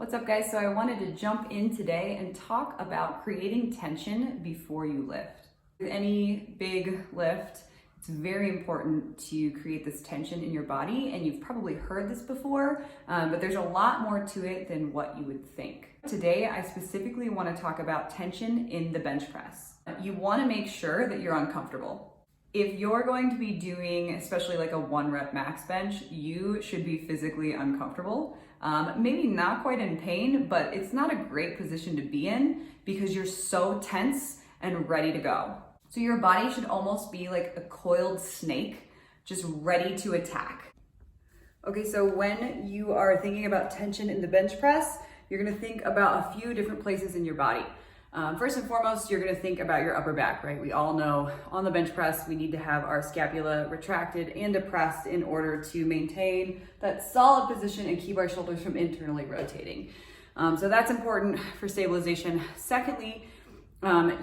What's up, guys? So I wanted to jump in today and talk about creating tension before you lift. With any big lift, it's very important to create this tension in your body, and you've probably heard this before, but there's a lot more to it than what you would think. Today, I specifically want to talk about tension in the bench press. You want to make sure that you're uncomfortable. If you're going to be doing, especially like a 1 rep max bench, you should be physically uncomfortable. Maybe not quite in pain, but it's not a great position to be in because you're so tense and ready to go. So your body should almost be like a coiled snake, just ready to attack. Okay, so when you are thinking about tension in the bench press, you're gonna think about a few different places in your body. First and foremost, you're gonna think about your upper back, right? We all know on the bench press, we need to have our scapula retracted and depressed in order to maintain that solid position and keep our shoulders from internally rotating. So that's important for stabilization. Secondly,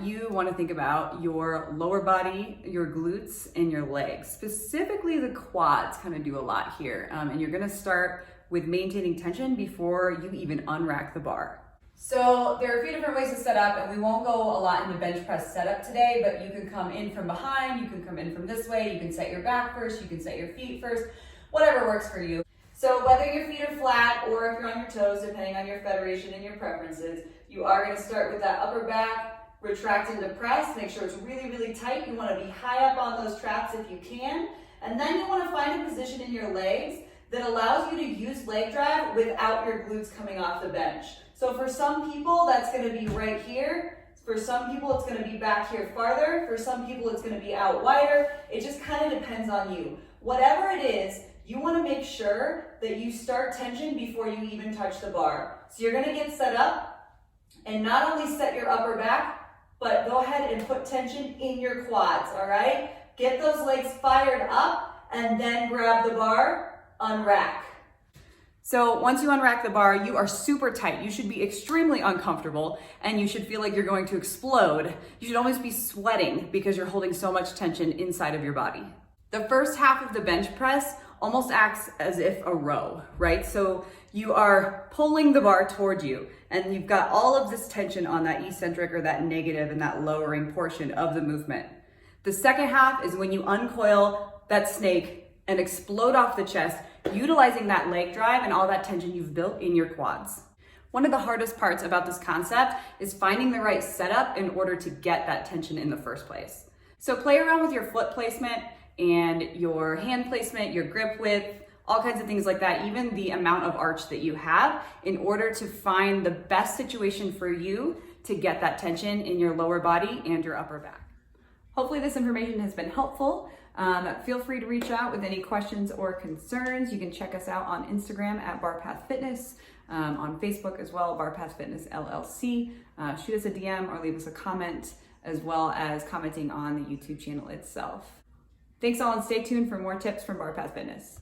you wanna think about your lower body, your glutes, and your legs. Specifically, the quads kind of do a lot here. And you're gonna start with maintaining tension before you even unrack the bar. So there are a few different ways to set up, and we won't go a lot into bench press setup today, but you can come in from behind, you can come in from this way, you can set your back first, you can set your feet first, whatever works for you. So whether your feet are flat or if you're on your toes, depending on your federation and your preferences, you are gonna start with that upper back, retract and depress, make sure it's really, really tight. You wanna be high up on those traps if you can, and then you wanna find a position in your legs that allows you to use leg drive without your glutes coming off the bench. So for some people, that's gonna be right here. For some people, it's gonna be back here farther. For some people, it's gonna be out wider. It just kind of depends on you. Whatever it is, you wanna make sure that you start tension before you even touch the bar. So you're gonna get set up and not only set your upper back, but go ahead and put tension in your quads, all right? Get those legs fired up and then grab the bar, unrack. So once you unrack the bar, you are super tight. You should be extremely uncomfortable and you should feel like you're going to explode. You should almost be sweating because you're holding so much tension inside of your body. The first half of the bench press almost acts as if a row, right? So you are pulling the bar towards you and you've got all of this tension on that eccentric or that negative and that lowering portion of the movement. The second half is when you uncoil that snake and explode off the chest, utilizing that leg drive and all that tension you've built in your quads. One of the hardest parts about this concept is finding the right setup in order to get that tension in the first place. So play around with your foot placement and your hand placement, your grip width, all kinds of things like that, even the amount of arch that you have in order to find the best situation for you to get that tension in your lower body and your upper back. Hopefully this information has been helpful. Feel free to reach out with any questions or concerns. You can check us out on Instagram at Barpath Fitness, on Facebook as well, Barpath Fitness LLC. Shoot us a DM or leave us a comment, as well as commenting on the YouTube channel itself. Thanks all, and stay tuned for more tips from Barpath Fitness.